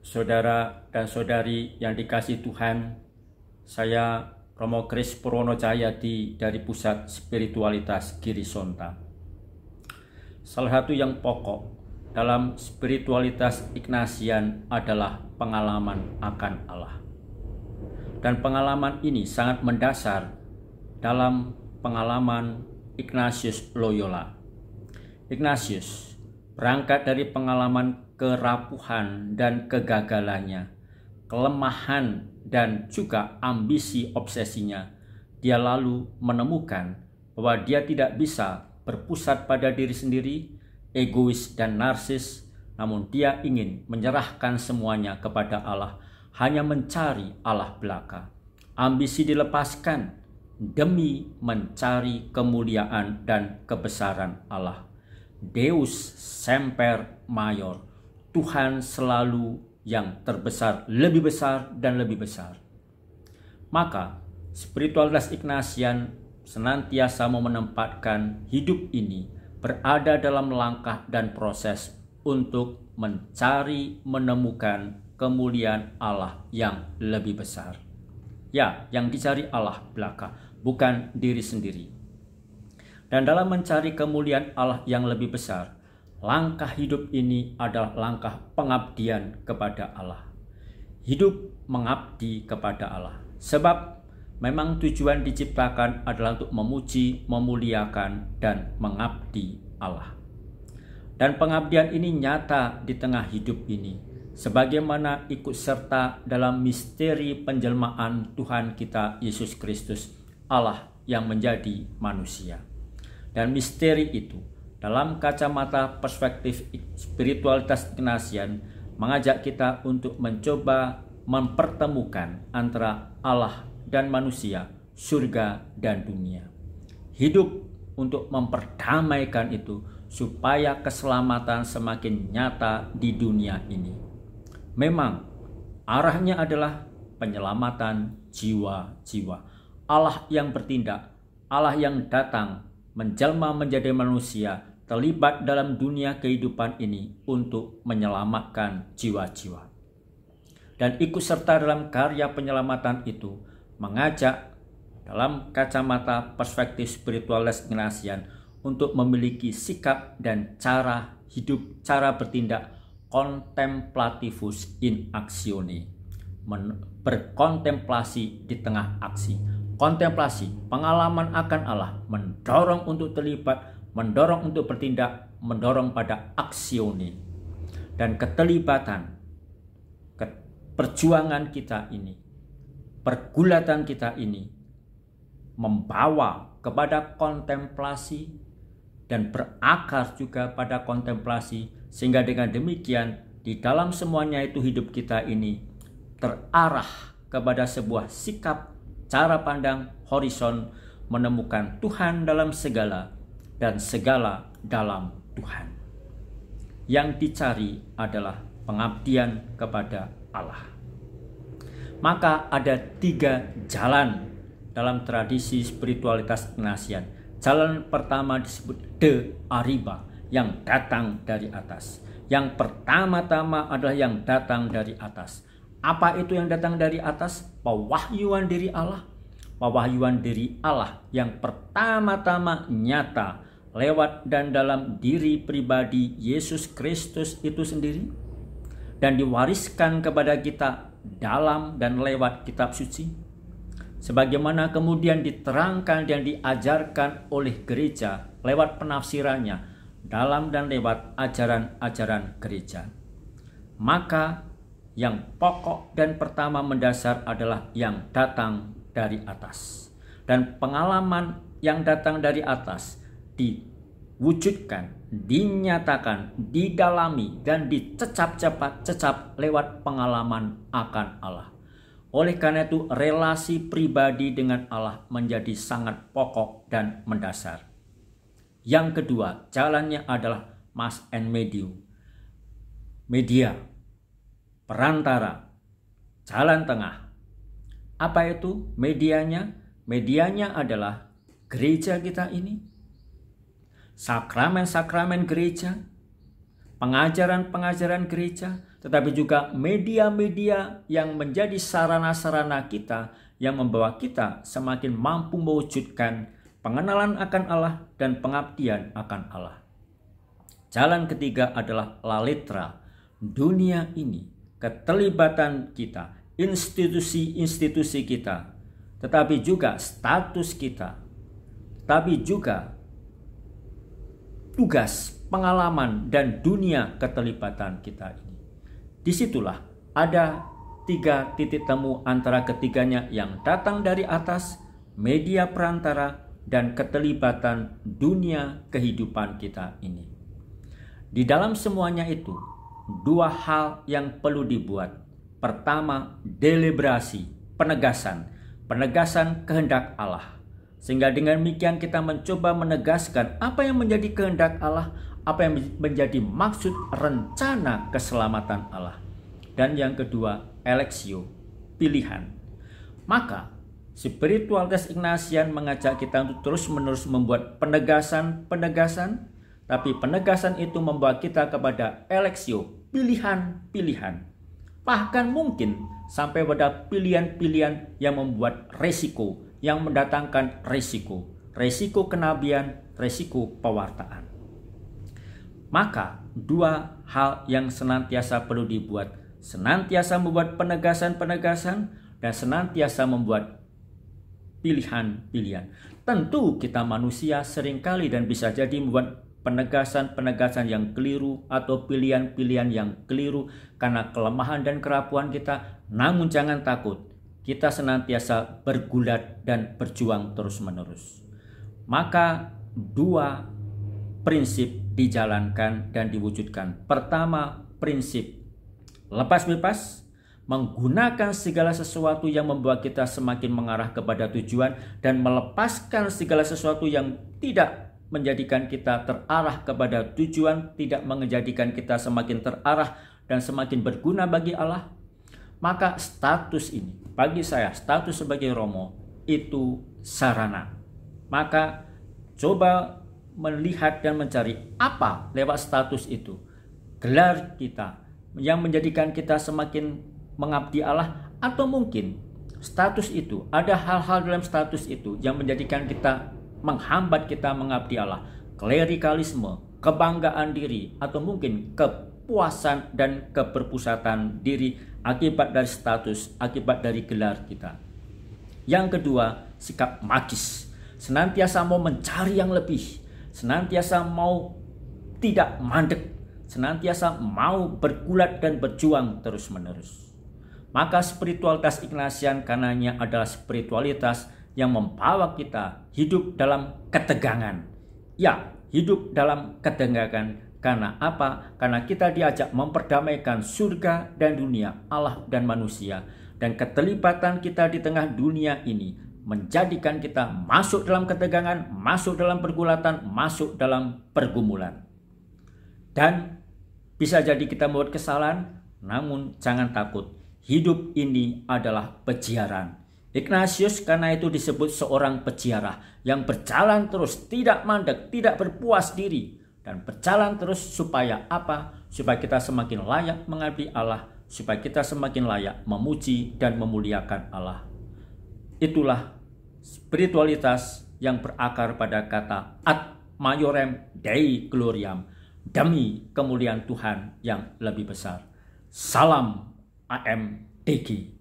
Saudara dan saudari yang dikasihi Tuhan, saya Romo Kris Purwono Cahyadi dari Pusat Spiritualitas Girisonta. Salah satu yang pokok dalam spiritualitas Ignatian adalah pengalaman akan Allah. Dan pengalaman ini sangat mendasar dalam pengalaman Ignatius Loyola. Ignatius berangkat dari pengalaman kerapuhan dan kegagalannya, kelemahan dan juga ambisi obsesinya. Dia lalu menemukan bahwa dia tidak bisa berpusat pada diri sendiri, egois dan narsis, namun dia ingin menyerahkan semuanya kepada Allah, hanya mencari Allah belaka. Ambisi dilepaskan demi mencari kemuliaan dan kebesaran Allah. Deus semper mayor, Tuhan selalu yang terbesar, lebih besar dan lebih besar. Maka spiritualitas Ignatian senantiasa mau menempatkan hidup ini berada dalam langkah dan proses untuk mencari, menemukan kemuliaan Allah yang lebih besar. Ya, yang dicari Allah belaka, bukan diri sendiri. Dan dalam mencari kemuliaan Allah yang lebih besar, langkah hidup ini adalah langkah pengabdian kepada Allah. Hidup mengabdi kepada Allah. Sebab memang tujuan diciptakan adalah untuk memuji, memuliakan, dan mengabdi Allah. Dan pengabdian ini nyata di tengah hidup ini, sebagaimana ikut serta dalam misteri penjelmaan Tuhan kita Yesus Kristus, Allah yang menjadi manusia. Dan misteri itu dalam kacamata perspektif spiritualitas Ignatian mengajak kita untuk mencoba mempertemukan antara Allah dan manusia, surga dan dunia. Hidup untuk memperdamaikan itu supaya keselamatan semakin nyata di dunia ini. Memang arahnya adalah penyelamatan jiwa-jiwa. Allah yang bertindak, Allah yang datang menjelma menjadi manusia, terlibat dalam dunia kehidupan ini untuk menyelamatkan jiwa-jiwa. Dan ikut serta dalam karya penyelamatan itu mengajak dalam kacamata perspektif spiritualitas Ignatian untuk memiliki sikap dan cara hidup, cara bertindak contemplativus in actione, berkontemplasi di tengah aksi. Kontemplasi, pengalaman akan Allah, mendorong untuk terlibat, mendorong untuk bertindak, mendorong pada aksione. Dan keterlibatan, perjuangan kita ini, pergulatan kita ini, membawa kepada kontemplasi dan berakar juga pada kontemplasi, sehingga dengan demikian di dalam semuanya itu hidup kita ini terarah kepada sebuah sikap, cara pandang, horizon, menemukan Tuhan dalam segala dan segala dalam Tuhan. Yang dicari adalah pengabdian kepada Allah. Maka ada 3 jalan dalam tradisi spiritualitas Ignatian. Jalan pertama disebut de arriba, yang datang dari atas. Yang pertama-tama adalah yang datang dari atas. Apa itu yang datang dari atas? Pewahyuan diri Allah. Pewahyuan diri Allah yang pertama-tama nyata lewat dan dalam diri pribadi Yesus Kristus itu sendiri, dan diwariskan kepada kita dalam dan lewat kitab suci, sebagaimana kemudian diterangkan dan diajarkan oleh gereja lewat penafsirannya dalam dan lewat ajaran-ajaran gereja. Maka yang pokok dan pertama mendasar adalah yang datang dari atas. Dan pengalaman yang datang dari atas diwujudkan, dinyatakan, didalami, dan dicecap lewat pengalaman akan Allah. Oleh karena itu, relasi pribadi dengan Allah menjadi sangat pokok dan mendasar. Yang kedua, jalannya adalah mass and medium. Media, perantara, jalan tengah. Apa itu medianya? Medianya adalah gereja kita ini, sakramen-sakramen gereja, pengajaran-pengajaran gereja, tetapi juga media-media yang menjadi sarana-sarana kita yang membawa kita semakin mampu mewujudkan pengenalan akan Allah dan pengabdian akan Allah. Jalan ketiga adalah lalitra, dunia ini, keterlibatan kita, institusi-institusi kita, tetapi juga status kita, tapi juga tugas, pengalaman, dan dunia keterlibatan kita ini. Disitulah ada 3 titik temu antara ketiganya yang datang dari atas, media perantara, dan keterlibatan dunia kehidupan kita ini. Di dalam semuanya itu, 2 hal yang perlu dibuat. Pertama, deliberasi, penegasan kehendak Allah. Sehingga dengan demikian kita mencoba menegaskan apa yang menjadi kehendak Allah, apa yang menjadi maksud rencana keselamatan Allah. Dan yang kedua, eleksio, pilihan. Maka spiritualitas Ignatian mengajak kita untuk terus-menerus membuat penegasan, tapi penegasan itu membawa kita kepada eleksio, pilihan-pilihan. Bahkan mungkin sampai pada pilihan-pilihan yang membuat resiko, yang mendatangkan resiko kenabian, resiko pewartaan. Maka 2 hal yang senantiasa perlu dibuat, senantiasa membuat penegasan dan senantiasa membuat pilihan-pilihan. Tentu kita manusia seringkali dan bisa jadi membuat penegasan yang keliru atau pilihan-pilihan yang keliru karena kelemahan dan kerapuan kita. Namun jangan takut, kita senantiasa bergulat dan berjuang terus-menerus. Maka 2 prinsip dijalankan dan diwujudkan. Pertama, prinsip lepas bebas, menggunakan segala sesuatu yang membawa kita semakin mengarah kepada tujuan dan melepaskan segala sesuatu yang tidak menjadikan kita terarah kepada tujuan, tidak menjadikan kita semakin terarah dan semakin berguna bagi Allah. Maka status ini, bagi saya status sebagai Romo itu sarana. Maka coba melihat dan mencari apa lewat status itu, gelar kita yang menjadikan kita semakin mengabdi Allah, atau mungkin status itu, ada hal-hal dalam status itu yang menjadikan kita, menghambat kita mengabdi Allah, klerikalisme, kebanggaan diri, atau mungkin kepuasan dan keberpusatan diri akibat dari status, akibat dari gelar kita. Yang kedua, sikap magis, senantiasa mau mencari yang lebih, senantiasa mau tidak mandek, senantiasa mau bergulat dan berjuang terus-menerus. Maka spiritualitas Ignatian karenanya adalah spiritualitas yang membawa kita hidup dalam ketegangan. Ya, hidup dalam ketegangan. Karena apa? Karena kita diajak memperdamaikan surga dan dunia, Allah dan manusia. Dan keterlibatan kita di tengah dunia ini menjadikan kita masuk dalam ketegangan, masuk dalam pergulatan, masuk dalam pergumulan. Dan bisa jadi kita membuat kesalahan, namun jangan takut. Hidup ini adalah peziarah. Ignatius karena itu disebut seorang peziarah yang berjalan terus, tidak mandek, tidak berpuas diri, dan berjalan terus supaya apa? Supaya kita semakin layak mengabdi Allah, supaya kita semakin layak memuji dan memuliakan Allah. Itulah spiritualitas yang berakar pada kata ad maiorem Dei gloriam, demi kemuliaan Tuhan yang lebih besar. Salam AMDG.